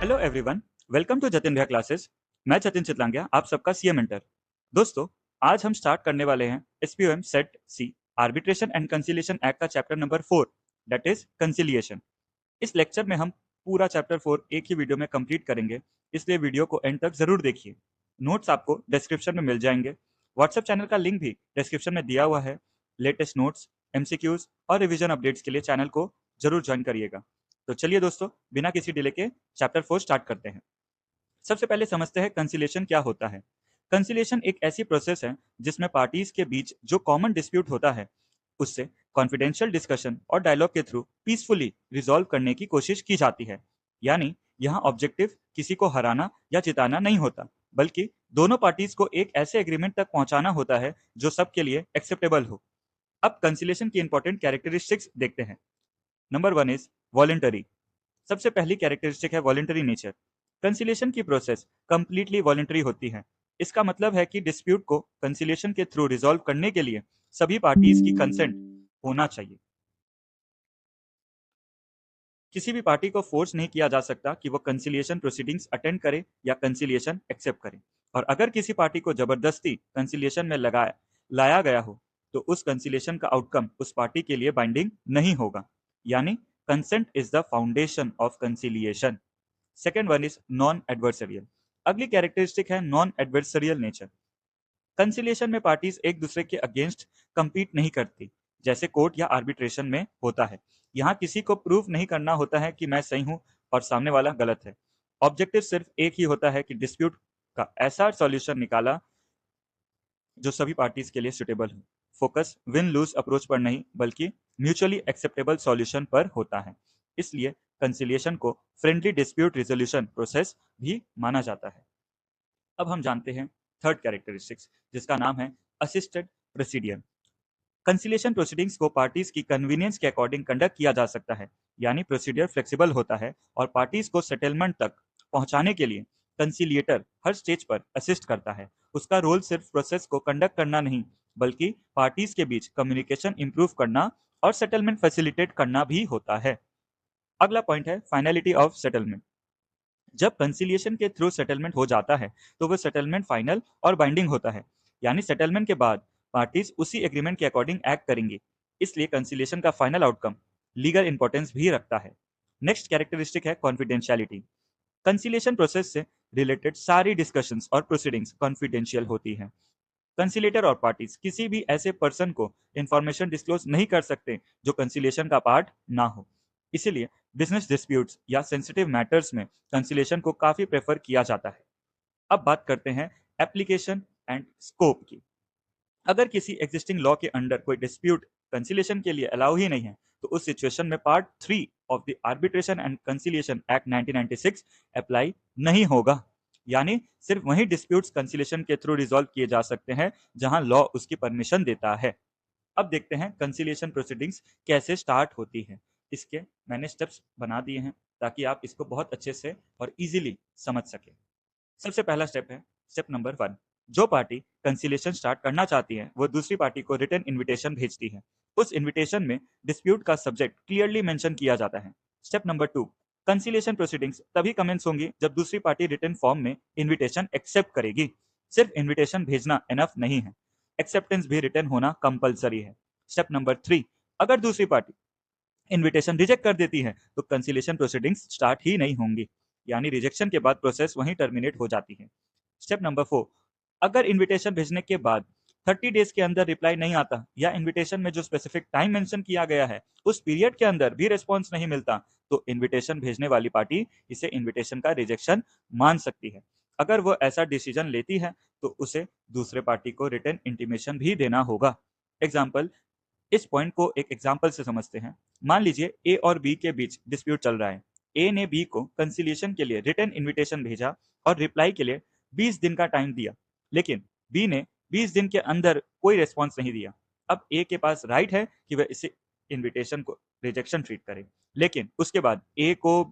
Hello everyone, welcome to Jatin Bhaiya classes. मैं जतिन चितलांगिया, आप सबका सीए मेंटर। दोस्तों, आज हम स्टार्ट करने वाले हैं SPOM set C arbitration and conciliation act का chapter number 4, that is conciliation. इस लेक्चर में हम पूरा चैप्टर 4 एक ही वीडियो में कंप्लीट करेंगे, इसलिए वीडियो को एंड तक जरूर देखिए। नोट्स आपको डिस्क्रिप्शन में मिल जाएंगे। व्हाट्सएप चैनल का लिंक भी डिस्क्रिप्शन में दिया हुआ है। लेटेस्ट नोट्स, एमसीक्यूज और रिवीजन अपडेट्स के लिए चैनल को जरूर ज्वाइन करिएगा। तो चलिए दोस्तों, बिना किसी डिले के चैप्टर 4 स्टार्ट करते हैं। सबसे पहले समझते हैं कंसिलिएशन क्या होता है। कंसिलिएशन एक ऐसी प्रोसेस है जिसमें पार्टीज के बीच जो कॉमन डिस्प्यूट होता है उससे कॉन्फिडेंशियल डिस्कशन और डायलॉग के थ्रू पीसफुली रिजॉल्व करने की कोशिश की जाती है। यानी यहाँ ऑब्जेक्टिव किसी को हराना या जिताना नहीं होता, बल्कि दोनों पार्टीज को एक ऐसे एग्रीमेंट तक पहुंचाना होता है जो सबके लिए एक्सेप्टेबल हो। अब कंसिलिएशन की इंपॉर्टेंट कैरेक्टरिस्टिक्स देखते हैं। Number 1 is voluntary. सबसे पहली कैरेक्टरिस्टिक है वॉलेंटरी नेचर। कंसिलिएशन की प्रोसेस कंप्लीटली वॉलेंटरी होती है। इसका मतलब है कि डिस्प्यूट को कंसिलिएशन के थ्रू रिजॉल्व करने के लिए सभी पार्टीज की कंसेंट होना चाहिए। किसी भी पार्टी को फोर्स नहीं किया जा सकता कि वो कंसिलिएशन प्रोसीडिंग्स अटेंड करे या कंसिलिएशन एक्सेप्ट करे। और अगर किसी पार्टी को जबरदस्ती कंसिलिएशन में लगाया लाया गया हो तो उस कंसिलिएशन का आउटकम उस पार्टी के लिए बाइंडिंग नहीं होगा। यानी consent is the foundation of conciliation. Second one is non adversarial. अगली कैरेक्टरिस्टिक है नॉन एडवर्सरियल नेचर। कंसिलिएशन में पार्टीज एक दूसरे के अगेंस्ट compete नहीं करती, जैसे कोर्ट या आर्बिट्रेशन में होता है। यहाँ किसी को प्रूव नहीं करना होता है कि मैं सही हूँ और सामने वाला गलत है। ऑब्जेक्टिव सिर्फ एक ही होता है कि डिस्प्यूट का ऐसा सॉल्यूशन निकाला जो सभी पार्टीज के लिए सुटेबल हो। फोकस विन लूज अप्रोच पर नहीं, बल्कि म्यूचुअली एक्सेप्टेबल सॉल्यूशन पर होता है। इसलिए कंसिलिएशन को फ्रेंडली डिस्प्यूट रिजोल्यूशन प्रोसेस भी माना जाता है। अब हम जानते हैं थर्ड कैरेक्टरिस्टिक्स, जिसका नाम है असिस्टेड प्रोसीडियर। कंसिलिएशन प्रोसीडिंग्स को पार्टीज की कन्वीनियंस के अकॉर्डिंग कंडक्ट किया जा सकता है। यानी प्रोसीडियर फ्लेक्सिबल होता है और पार्टीज को सेटलमेंट तक पहुंचाने के लिए कंसिलिएटर हर स्टेज पर असिस्ट करता है। उसका रोल सिर्फ प्रोसेस को कंडक्ट करना नहीं, बल्कि पार्टीज के बीच कम्युनिकेशन इंप्रूव करना और सेटलमेंट फैसिलिटेट करना भी होता है। अगला पॉइंट है फाइनलिटी ऑफ सेटलमेंट। जब कंसिलिएशन के थ्रू सेटलमेंट हो जाता है तो वो सेटलमेंट फाइनल और बाइंडिंग होता है। यानी सेटलमेंट के बाद पार्टीज उसी एग्रीमेंट के अकॉर्डिंग एक्ट करेंगी। इसलिए कंसिलिएशन का फाइनल आउटकम लीगल इंपॉर्टेंस भी रखता है। नेक्स्ट कैरेक्टरिस्टिक है कॉन्फिडेंशियलिटी। कंसिलिएशन प्रोसेस से रिलेटेड सारी डिस्कशंस और प्रोसीडिंग्स कॉन्फिडेंशियल होती हैं। कंसिलेटर और पार्टीज किसी भी ऐसे पर्सन को इंफॉर्मेशन डिस्क्लोज नहीं कर सकते जो कंसिलिएशन का पार्ट ना हो। इसीलिए बिजनेस डिस्प्यूट्स या सेंसिटिव मैटर्स में कंसिलिएशन को काफी प्रेफर किया जाता है। अब बात करते हैं एप्लीकेशन एंड स्कोप की। अगर किसी एग्जिस्टिंग लॉ के अंडर कोई डिस्प्यूट कंसिलिएशन के लिए अलाउ ही नहीं है तो उस सिचुएशन में part 3 of the arbitration and conciliation act 1996 apply नहीं होगा। यानी सिर्फ वही डिस्प्यूट्स कंसिलिएशन के थ्रू रिजॉल्व किए जा सकते हैं जहां लॉ उसकी परमिशन देता है। अब देखते हैं कंसिलिएशन प्रोसीडिंग्स कैसे स्टार्ट होती है। इसके मैंने स्टेप्स बना दिए हैं ताकि आप इसको बहुत अच्छे से और इजीली समझ सके। सबसे पहला स्टेप है स्टेप नंबर 1। जो पार्टी कंसिलिएशन स्टार्ट करना चाहती है वो दूसरी पार्टी को रिटन इनविटेशन भेजती है। उस इनविटेशन में डिस्प्यूट का सब्जेक्ट क्लियरली मेंशन किया जाता है। Step number 2। कंसिलिएशन प्रोसीडिंग्स तभी कमेंस होंगी जब दूसरी पार्टी रिटन फॉर्म में इनविटेशन एक्सेप्ट करेगी। सिर्फ इनविटेशन भेजना एनफ नहीं है, एक्सेप्टेंस भी रिटन होना कंपलसरी है। Step number 3। अगर दूसरी पार्टी इनविटेशन रिजेक्ट कर देती है तो कंसिलिएशन प्रोसीडिंग्स स्टार्ट ही नहीं होंगी। यानी रिजेक्शन के बाद प्रोसेस वहीं टर्मिनेट हो जाती है। Step number 4। अगर इनविटेशन भेजने के बाद 30 डेज के अंदर रिप्लाई नहीं आता या इनविटेशन में जो स्पेसिफिक टाइम मेंशन किया गया है उस पीरियड के अंदर भी रिस्पॉन्स नहीं मिलता तो इनविटेशन भेजने वाली पार्टी इसे इनविटेशन का रिजेक्शन मान सकती है। अगर वो ऐसा डिसीजन लेती है तो उसे दूसरे पार्टी को रिटन इंटीमेशन भी देना होगा। एग्जाम्पल, इस पॉइंट को एक एग्जाम्पल से समझते हैं। मान लीजिए ए और बी के बीच डिस्प्यूट चल रहा है। ए ने बी को कंसिलिएशन के लिए रिटन इनविटेशन भेजा और रिप्लाई के लिए 20 दिन का टाइम दिया, लेकिन बी ने 20 दिन के अंदर कोई रेस्पॉन्स नहीं दिया। अब ए के पास राइट है कि वह इसे इनविटेशन को रिजेक्शन ट्रीट करे, लेकिन उसके बाद ए को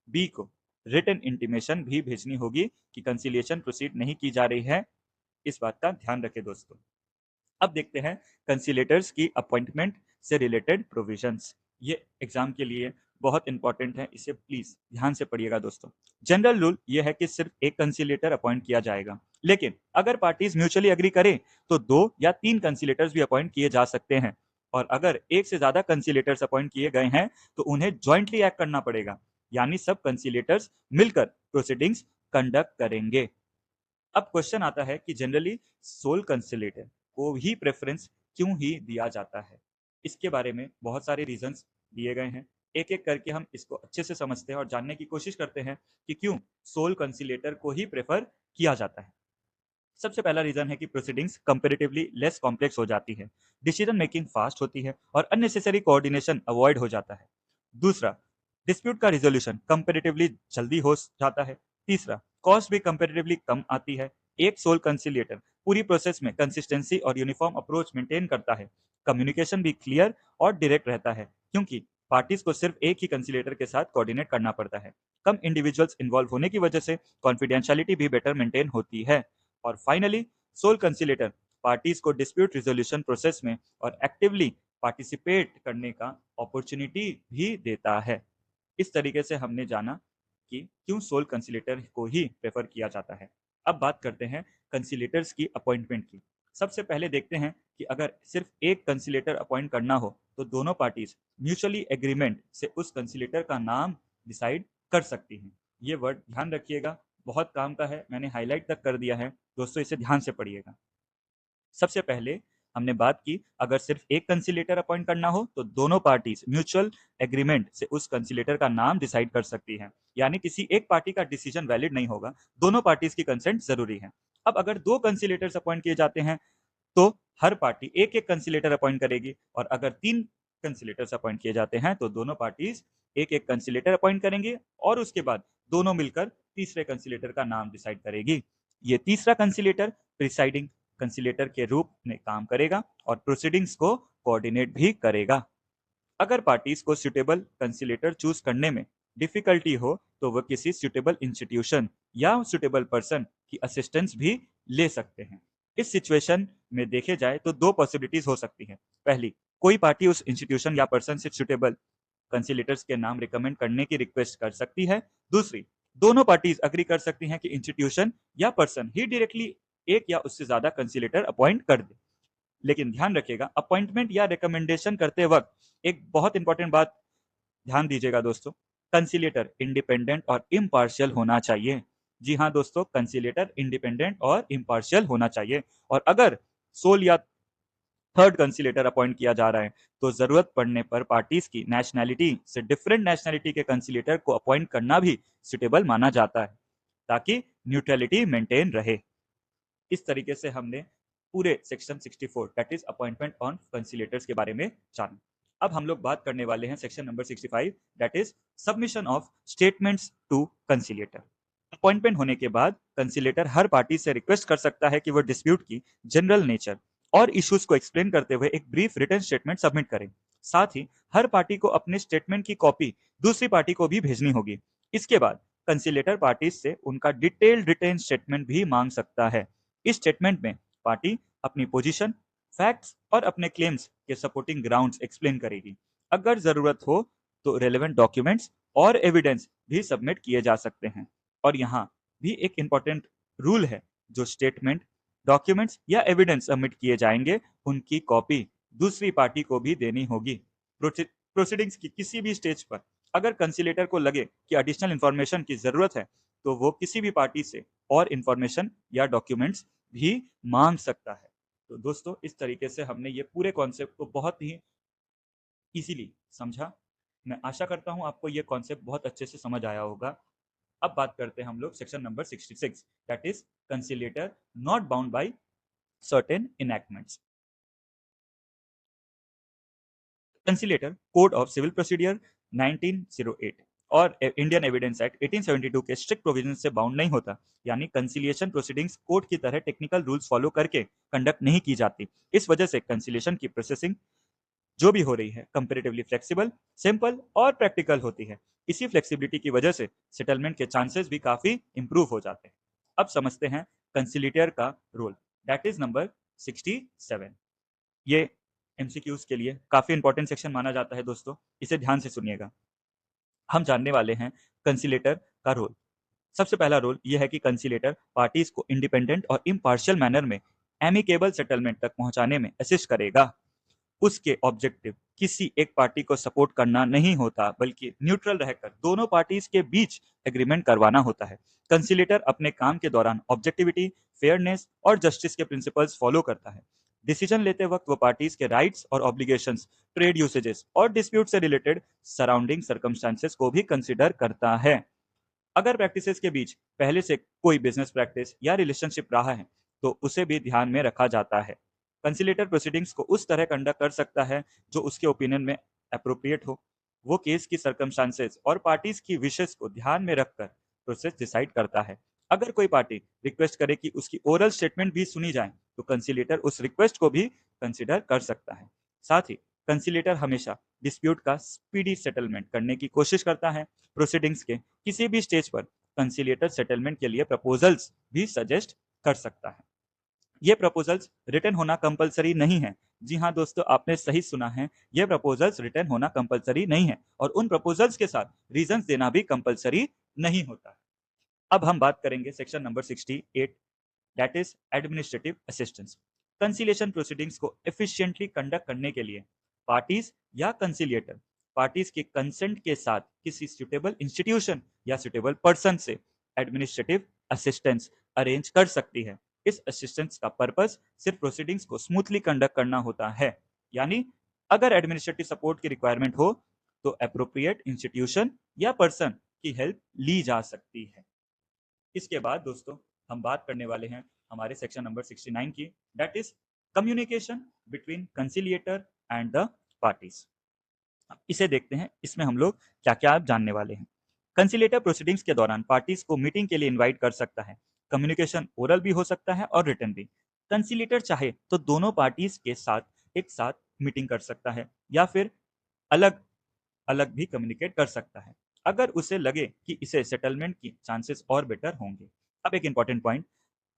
बी को रिटन इंटीमेशन भी भेजनी होगी कि कंसिलिएशन प्रोसीड नहीं की जा रही है। इस बात का ध्यान रखें दोस्तों। अब देखते हैं कंसिलेटर्स की अपॉइंटमेंट से रिलेटेड प्रोविजंस। ये एग्जाम के लिए बहुत इंपॉर्टेंट है, इसे प्लीज ध्यान से पढ़िएगा दोस्तों। जनरल रूल यह है कि सिर्फ एक कंसिलेटर अपॉइंट किया जाएगा, लेकिन अगर पार्टीज म्यूचुअली एग्री करें तो 2 या 3 कंसिलेटर्स भी अपॉइंट किए जा सकते हैं, और अगर एक से ज्यादा कंसिलेटर्स अपॉइंट किए गए हैं तो उन्हें ज्वाइंटली एक्ट करना पड़ेगा, यानी सब कंसिलेटर्स मिलकर प्रोसीडिंग्स कंडक्ट करेंगे। अब क्वेश्चन आता है कि जनरली सोल कंसिलेटर को ही प्रेफरेंस क्यों ही दिया जाता है। इसके बारे में बहुत सारे रीजंस दिए गए हैं, एक एक करके हम इसको अच्छे से समझते हैं और जानने की कोशिश करते हैं कि क्यों सोल कंसिलेटर को ही प्रेफर किया जाता है। सबसे पहला रीजन है कि प्रोसीडिंग्स कंपैरेटिवली लेस कॉम्प्लेक्स हो जाती है, डिसीजन मेकिंग फास्ट होती है और अननेसेसरी कोऑर्डिनेशन अवॉइड हो जाता है। दूसरा, डिस्प्यूट का रिजोल्यूशन कंपैरेटिवली जल्दी हो जाता है। तीसरा, कॉस्ट भी कंपैरेटिवली कम आती है। एक सोल कंसिलिएटर पूरी प्रोसेस में कंसिस्टेंसी और यूनिफॉर्म अप्रोच मेंटेन करता है। कम्युनिकेशन भी क्लियर और डायरेक्ट रहता है, क्योंकि पार्टीज को सिर्फ एक ही कंसिलेटर के साथ कोऑर्डिनेट करना पड़ता है। कम इंडिविजुअल्स इन्वॉल्व होने की वजह से कॉन्फिडेंशियलिटी भी बेटर मेंटेन होती है। और फाइनली, सोल कंसिलेटर पार्टीज को डिस्प्यूट रिजोल्यूशन प्रोसेस में और एक्टिवली पार्टिसिपेट करने का अपॉर्चुनिटी भी देता है। इस तरीके से हमने जाना कि क्यों सोल कंसिलेटर को ही प्रेफर किया जाता है। अब बात करते हैं कंसिलेटर्स की अपॉइंटमेंट की। सबसे पहले देखते हैं कि अगर सिर्फ एक कंसिलेटर अपॉइंट करना हो तो दोनों पार्टीज म्यूचुअली एग्रीमेंट से उस कंसिलेटर का नाम डिसाइड कर सकती हैं। ये वर्ड ध्यान रखिएगा, बहुत काम का है, मैंने हाईलाइट तक कर दिया है दोस्तों, इसे ध्यान से पढ़िएगा। सबसे पहले हमने बात की, अगर सिर्फ एक कंसिलेटर अपॉइंट करना हो तो दोनों पार्टीज म्यूचुअल एग्रीमेंट से उस कंसिलेटर का नाम डिसाइड कर सकती हैं, यानी किसी एक पार्टी का डिसीजन वैलिड नहीं होगा, दोनों पार्टीज की कंसेंट जरूरी है। अब अगर 2 कंसिलेटर्स अपॉइंट किए जाते हैं तो हर पार्टी एक एक कंसिलेटर अपॉइंट करेगी, और अगर 3 कंसिलेटर्स अपॉइंट किए जाते हैं तो दोनों पार्टीज एक एक कंसिलेटर अपॉइंट करेंगे, और उसके बाद दोनों मिलकर तीसरे कंसिलेटर का नाम डिसाइड करेगी। ये तीसरा कंसिलेटर प्रिसाइडिंग कंसिलेटर के रूप में काम करेगा और प्रोसीडिंग्स को कोऑर्डिनेट भी करेगा। अगर पार्टीज को सुटेबल कंसिलेटर चूज करने में डिफिकल्टी हो तो वह किसी सुटेबल इंस्टीट्यूशन या सुटेबल पर्सन की असिस्टेंस भी ले सकते हैं। इस सिचुएशन में देखे जाए तो 2 पॉसिबिलिटीज हो सकती हैं। पहली, कोई पार्टी उस इंस्टीट्यूशन या पर्सन से सुटेबल कंसिलेटर्स के नाम रिकमेंड करने की रिक्वेस्ट कर सकती है। दूसरी, दोनों पार्टीज अग्री कर सकती हैं कि इंस्टीट्यूशन या पर्सन ही डायरेक्टली एक या उससे ज्यादा कंसिलेटर अपॉइंट कर दे। लेकिन ध्यान रखिएगा, अपॉइंटमेंट या रिकमेंडेशन करते वक्त एक बहुत इंपॉर्टेंट बात ध्यान दीजिएगा दोस्तों, कंसिलेटर इंडिपेंडेंट और इम्पार्शियल होना चाहिए। जी हाँ दोस्तों, कंसिलेटर इंडिपेंडेंट और इम्पार्शियल होना चाहिए। और अगर सोल या थर्ड कंसिलेटर अपॉइंट किया जा रहा है तो जरूरत पड़ने पर पार्टीज की नेशनैलिटी से डिफरेंट नेशनैलिटी के कंसिलेटर को अपॉइंट करना भी सुटेबल माना जाता है, ताकि न्यूट्रलिटी मेंटेन रहे। इस तरीके से हमने पूरे section 64 that is appointment on conciliators के बारे में जाना। अब हम लोग बात करने वाले हैं section number 65 that is submission of statements to conciliator. Appointment होने के बाद कंसिलेटर हर पार्टी से रिक्वेस्ट कर सकता है कि वो डिस्प्यूट की जनरल नेचर और इश्यूज को एक्सप्लेन करते हुए एक ब्रीफ रिटन स्टेटमेंट सबमिट करें। साथ ही हर पार्टी को अपने स्टेटमेंट की कॉपी दूसरी पार्टी को भी भेजनी होगी। इसके बाद कंसिलेटर पार्टी से उनका डिटेल्ड रिटन स्टेटमेंट भी मांग सकता है। इस स्टेटमेंट में पार्टी अपनी पोजीशन, फैक्ट्स और अपने क्लेम्स के सपोर्टिंग ग्राउंड्स एक्सप्लेन करेगी। अगर जरूरत हो तो रेलेवेंट डॉक्यूमेंट्स और एविडेंस भी सबमिट किए जा सकते हैं। और यहाँ भी एक इंपॉर्टेंट रूल है, जो स्टेटमेंट, डॉक्यूमेंट्स या एविडेंस सबमिट किए जाएंगे उनकी कॉपी दूसरी पार्टी को भी देनी होगी। प्रोसीडिंग्स की किसी भी स्टेज पर अगर कंसिलेटर को लगे कि एडिशनल इंफॉर्मेशन की जरूरत है तो वो किसी भी पार्टी से और इंफॉर्मेशन या डॉक्यूमेंट्स भी मांग सकता है। तो दोस्तों, इस तरीके से हमने ये पूरे कॉन्सेप्ट को बहुत ही इजीली समझा। मैं आशा करता हूँ आपको ये कॉन्सेप्ट बहुत अच्छे से समझ आया होगा। अब बात करते हैं हम लोग section number 66 that is conciliator not bound by certain enactments. Conciliator code of civil procedure 1908 और इंडियन एविडेंस एक्ट 1872 के स्ट्रिक्ट प्रोविजन से बाउंड नहीं होता, यानी कंसिलिएशन प्रोसीडिंग्स कोर्ट की तरह टेक्निकल रूल्स फॉलो करके कंडक्ट नहीं की जाती। इस वजह से कंसिलिएशन की प्रोसेसिंग जो भी हो रही है कंपेरेटिवली फ्लेक्सिबल, सिंपल और प्रैक्टिकल होती है। इसी फ्लेक्सिबिलिटी की वजह से सेटलमेंट के चांसेस भी काफी इंप्रूव हो जाते हैं। अब समझते हैं कंसिलिएटर का रोल दैट इज नंबर 67। ये एमसीक्यूज के लिए काफी इंपॉर्टेंट सेक्शन माना जाता है दोस्तों, इसे ध्यान से सुनिएगा। हम जानने वाले हैं कंसिलेटर का रोल। सबसे पहला रोल यह है कि कंसिलेटर पार्टीज को इंडिपेंडेंट और इम्पार्शियल मैनर में एमिकेबल सेटलमेंट तक पहुंचाने में असिस्ट करेगा। उसके ऑब्जेक्टिव किसी एक पार्टी को सपोर्ट करना नहीं होता, बल्कि न्यूट्रल रहकर दोनों पार्टीज के बीच एग्रीमेंट करवाना होता है। कंसिलेटर अपने काम के दौरान ऑब्जेक्टिविटी, फेयरनेस और जस्टिस के प्रिंसिपल्स फॉलो करता है। डिसीजन लेते वक्त वो पार्टीज के राइट्स और ऑब्लिगेशंस, ट्रेड यूसेजेस और डिस्प्यूट से रिलेटेड सराउंडिंग सर्कमस्टांसेस को भी कंसिडर करता है। अगर प्रैक्टिसेस के बीच पहले से कोई बिजनेस प्रैक्टिस या रिलेशनशिप रहा है, तो उसे भी ध्यान में रखा जाता है। कंसिलेटर प्रोसीडिंग्स को उस तरह कंडक्ट कर सकता है जो उसके ओपिनियन में अप्रोप्रिएट हो। वो केस की सर्कमस्टांसेस और पार्टीज की विशेष को ध्यान में रखकर प्रोसेस डिसाइड करता है। अगर कोई पार्टी रिक्वेस्ट करे कि उसकी ओरल स्टेटमेंट भी सुनी जाए, तो कंसिलेटर उस रिक्वेस्ट को भी कंसिडर कर सकता है। साथ ही कंसिलेटर हमेशा डिस्प्यूट का स्पीडी सेटलमेंट करने की कोशिश करता है। प्रोसीडिंग्स के किसी भी स्टेज पर कंसिलिएटर सेटलमेंट के लिए प्रपोजल्स भी सजेस्ट कर सकता है। ये प्रपोजल्स रिटर्न होना कंपलसरी नहीं है। जी हाँ दोस्तों, आपने सही सुना है, ये प्रपोजल्स रिटर्न होना कंपलसरी नहीं है और उन प्रपोजल्स के साथ रीजंस देना भी कंपलसरी नहीं होता है। अब हम बात करेंगे section number 68, that is administrative assistance. Conciliation proceedings को एफिशिएंटली कंडक्ट करने के लिए पार्टीज या कंसिलिएटर पार्टीज के कंसेंट के साथ किसी सुटेबल इंस्टीट्यूशन या सुटेबल पर्सन से एडमिनिस्ट्रेटिव असिस्टेंस अरेंज कर सकती है। इस असिस्टेंस का पर्पस सिर्फ प्रोसीडिंग्स को स्मूथली कंडक्ट करना होता है। यानी अगर एडमिनिस्ट्रेटिव सपोर्ट की रिक्वायरमेंट हो, तो अप्रोप्रिएट इंस्टीट्यूशन या पर्सन की हेल्प ली जा सकती है। इसके बाद दोस्तों हम बात करने वाले हैं हमारे सेक्शन नंबर 69 की, that is communication between conciliator and the parties. इसे देखते हैं, इसमें हम लोग क्या क्या जानने वाले हैं। कंसिलेटर प्रोसीडिंग्स के दौरान पार्टीज को मीटिंग के लिए इनवाइट कर सकता है। कम्युनिकेशन ओरल भी हो सकता है और रिटन भी। कंसिलेटर चाहे तो दोनों पार्टीज के साथ एक साथ मीटिंग कर सकता है या फिर अलग अलग भी कम्युनिकेट कर सकता है, अगर उसे लगे कि इसे सेटलमेंट की चांसेस और बेटर होंगे। अब एक इंपॉर्टेंट पॉइंट,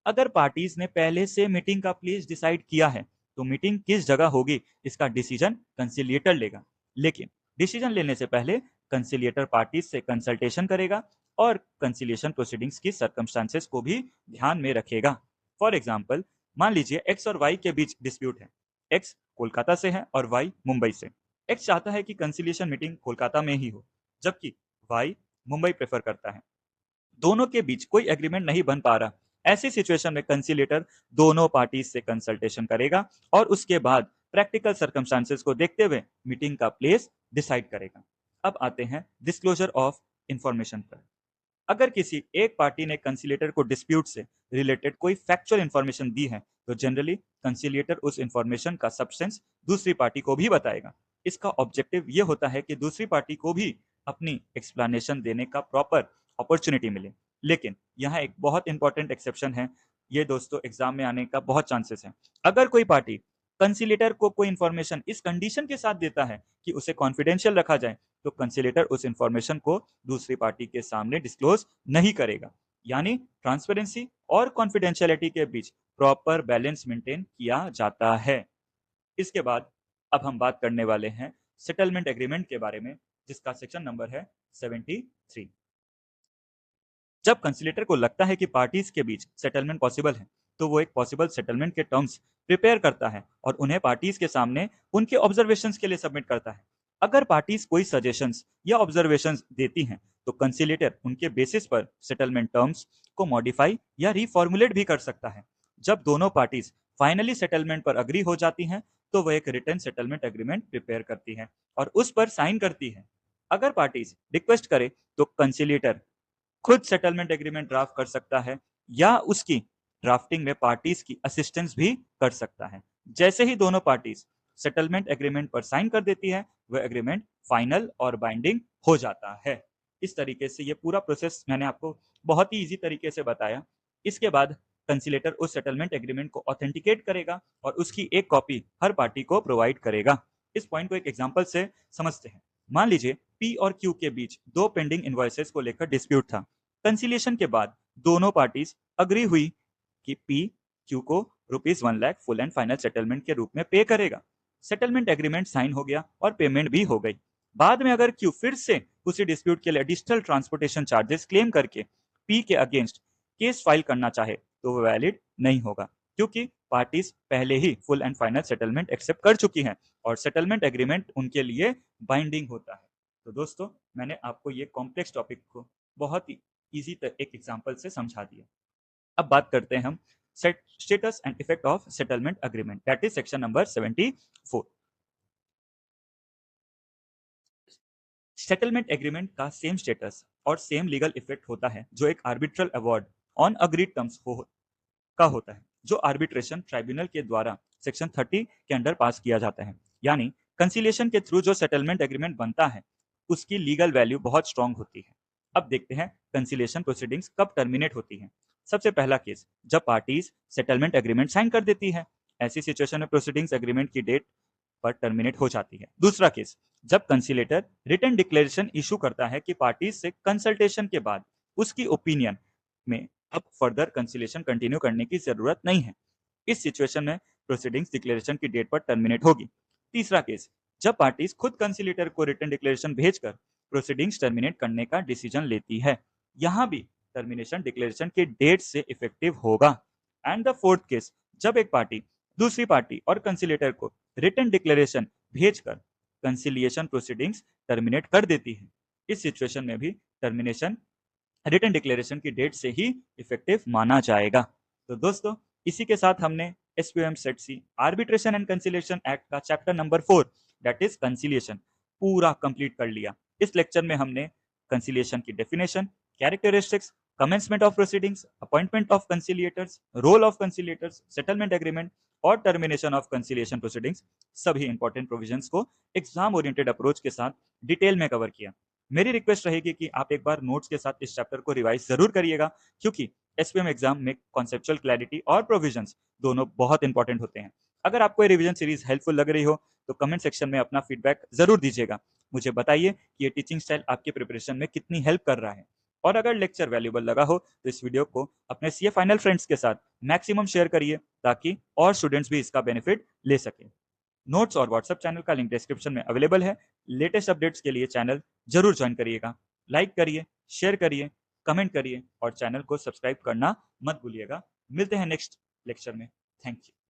अगर पार्टीज ने पहले से मीटिंग का प्लेस डिसाइड किया है, तो मीटिंग किस जगह होगी इसका डिसीजन कंसिलिएटर लेगा। लेकिन डिसीजन लेने से पहले कंसिलिएटर पार्टीज से कंसल्टेशन करेगा और कंसिलिएशन प्रोसीडिंग्स की सर्कमस्टांसेस को भी ध्यान में रखेगा। फॉर एग्जाम्पल, मान लीजिए एक्स और वाई के बीच डिस्प्यूट है। एक्स कोलकाता से है और वाई मुंबई से। एक्स चाहता है कि कंसिलिएशन मीटिंग कोलकाता में ही हो, जबकि वाई मुंबई प्रेफर करता है। दोनों के बीच कोई एग्रीमेंट नहीं बन पा रहा। ऐसी सिचुएशन में कंसिलेटर दोनों पार्टीज से कंसल्टेशन करेगा और उसके बाद प्रैक्टिकल सर्कमस्टांसेस को देखते हुए मीटिंग का प्लेस डिसाइड करेगा। अब आते हैं डिस्क्लोजर ऑफ इंफॉर्मेशन पर। अगर किसी एक पार्टी ने कंसिलेटर को डिस्प्यूट से रिलेटेड कोई फैक्चुअल इंफॉर्मेशन दी है, तो जनरली कंसिलिएटर उस इंफॉर्मेशन का सब्सटेंस दूसरी पार्टी को भी बताएगा। इसका ऑब्जेक्टिव ये होता है कि दूसरी पार्टी को भी अपनी एक्सप्लेनेशन देने का प्रॉपर अपॉर्चुनिटी मिले। लेकिन यहाँ एक बहुत इंपॉर्टेंट एक्सेप्शन है, ये दोस्तों एग्जाम में आने का बहुत चांसेस है। अगर कोई पार्टी कंसिलेटर को कोई इंफॉर्मेशन इस कंडीशन के साथ देता है कि उसे कॉन्फिडेंशियल रखा जाए, तो कंसिलेटर उस इंफॉर्मेशन को दूसरी पार्टी के सामने डिस्क्लोज नहीं करेगा। यानी ट्रांसपेरेंसी और कॉन्फिडेंशियलिटी के बीच प्रॉपर बैलेंस मेंटेन किया जाता है। इसके बाद अब हम बात करने वाले हैं सेटलमेंट एग्रीमेंट के बारे में, जिसका सेक्शन नंबर है 73। जब कंसिलेटर को लगता है कि पार्टीज के बीच सेटलमेंट पॉसिबल है, तो वो एक पॉसिबल सेटलमेंट के टर्म्स प्रिपेयर करता है और उन्हें पार्टीज के सामने उनके ऑब्जर्वेशंस के लिए सबमिट करता है। अगर पार्टीज कोई सजेशंस या ऑब्जर्वेशंस देती हैं, तो कंसिलेटर उनके बेसिस पर सेटलमेंट टर्म्स को मॉडिफाई या रिफॉर्मुलेट भी कर सकता है। जब दोनों पार्टीज फाइनली सेटलमेंट पर अग्री हो जाती हैं, तो वह एक रिटर्न सेटलमेंट एग्रीमेंट प्रिपेयर करती है और उस पर साइन करती है। अगर पार्टीज रिक्वेस्ट करे, तो कंसिलेटर खुद सेटलमेंट एग्रीमेंट ड्राफ्ट कर सकता है या उसकी ड्राफ्टिंग में पार्टीज की असिस्टेंस भी कर सकता है। जैसे ही दोनों पार्टीज सेटलमेंट एग्रीमेंट पर साइन कर देती है, वह एग्रीमेंट फाइनल और बाइंडिंग हो जाता है। इस तरीके से ये पूरा प्रोसेस मैंने आपको बहुत ही इजी तरीके से बताया। इसके बाद कंसिलेटर उस सेटलमेंट एग्रीमेंट को ऑथेंटिकेट करेगा और उसकी एक कॉपी हर पार्टी को प्रोवाइड करेगा। इस पॉइंट को एक एग्जांपल से समझते हैं। मान लीजिए पी और क्यू के बीच दो पेंडिंग इनवॉइसेस को लेकर डिस्प्यूट था। कंसिलिएशन के बाद दोनों पार्टीज अग्री हुई कि पी क्यू को ₹1,00,000 फुल एंड फाइनल सेटलमेंट के रूप में पे करेगा। सेटलमेंट एग्रीमेंट साइन हो गया और पेमेंट भी हो गई। बाद में अगर क्यू फिर से उसी डिस्प्यूट के लिए एडिशनल ट्रांसपोर्टेशन चार्जेस क्लेम करके पी के अगेंस्ट केस फाइल करना चाहे तो वो वैलिड नहीं होगा, क्योंकि पार्टीज पहले ही full and final settlement accept कर चुकी हैं और सेटलमेंट एग्रीमेंट उनके लिए बाइंडिंग होता है। तो दोस्तों, मैंने आपको ये कॉम्प्लेक्स टॉपिक को बहुत ही इजी एक एग्जांपल से समझा दिया। अब बात करते हैं हम status and effect of settlement agreement, that is section number 74। Settlement agreement का सेम स्टेटस और सेम लीगल इफेक्ट होता है जो एक arbitral award on agreed terms का होता है, जो आर्बिट्रेशन ट्राइब्यूनल के द्वारा सेक्शन 30 के अंडर पास किया जाता है। यानी कंसिलिएशन के थ्रू जो सेटलमेंट एग्रीमेंट बनता है उसकी लीगल वैल्यू बहुत स्ट्रांग होती है। अब देखते हैं कंसिलिएशन प्रोसीडिंग्स कब टर्मिनेट होती है। सबसे पहला केस, जब पार्टीज सेटलमेंट एग्रीमेंट साइन कर देती है, ऐसी सिचुएशन में प्रोसीडिंग्स एग्रीमेंट की डेट पर टर्मिनेट हो जाती है। दूसरा केस, जब कंसिलेटर रिटन डिक्लेरेशन इशू करता है कि पार्टीज से कंसल्टेशन के बाद उसकी ओपिनियन में अब फर्दर कंसिलेशन कंटिन्यू करने की जरूरत नहीं है। इस सिचुएशन में प्रोसीडिंग्स डिक्लेरेशन की डेट पर टर्मिनेट होगी। तीसरा केस, जब पार्टीज खुद कंसिलेटर को रिटन डिक्लेरेशन भेजकर प्रोसीडिंग्स टर्मिनेट करने का डिसीजन लेती है, यहां भी टर्मिनेशन डिक्लेरेशन की डेट से इफेक्टिव होगा। एंड द फोर्थ केस, जब एक पार्टी दूसरी पार्टी और कंसिलेटर को रिटन डिक्लेरेशन भेजकर कंसिलिएशन प्रोसीडिंग्स टर्मिनेट कर देती है। इस सिचुएशन में भी टर्मिनेशन रिटन डिक्लेरेशन की डेट से ही इफेक्टिव माना जाएगा। तो दोस्तों, इसी के साथ हमने SPM set C arbitration and conciliation act का chapter number 4 that is conciliation पूरा कंप्लीट कर लिया। इस लेक्चर में हमने कंसिलिएशन की definition, characteristics, commencement of proceedings, appointment of conciliators, role of conciliators, settlement agreement और टर्मिनेशन ऑफ कंसिलिएशन प्रोसीडिंग्स, सभी इंपॉर्टेंट प्रोविजंस को एग्जाम ओरिएंटेड अप्रोच के साथ डिटेल में कवर किया। मेरी रिक्वेस्ट रहेगी कि आप एक बार नोट्स के साथ इस चैप्टर को रिवाइज जरूर करिएगा, क्योंकि एसपीएम एग्जाम में कॉन्सेप्चुअल क्लैरिटी और प्रोविजंस दोनों बहुत इंपॉर्टेंट होते हैं। अगर आपको ये रिवीजन सीरीज हेल्पफुल लग रही हो तो कमेंट सेक्शन में अपना फीडबैक जरूर दीजिएगा। मुझे बताइए कि ये टीचिंग स्टाइल आपके प्रिपरेशन में कितनी हेल्प कर रहा है। और अगर लेक्चर वैल्यूबल लगा हो तो इस वीडियो को अपने सीए फाइनल फ्रेंड्स के साथ मैक्सिमम शेयर करिए, ताकि और स्टूडेंट्स भी इसका बेनिफिट ले सकें। नोट्स और व्हाट्सएप चैनल का लिंक डिस्क्रिप्शन में अवेलेबल है। लेटेस्ट अपडेट्स के लिए चैनल जरूर ज्वाइन करिएगा। लाइक करिए, शेयर करिए, कमेंट करिए और चैनल को सब्सक्राइब करना मत भूलिएगा। मिलते हैं नेक्स्ट लेक्चर में। Thank you.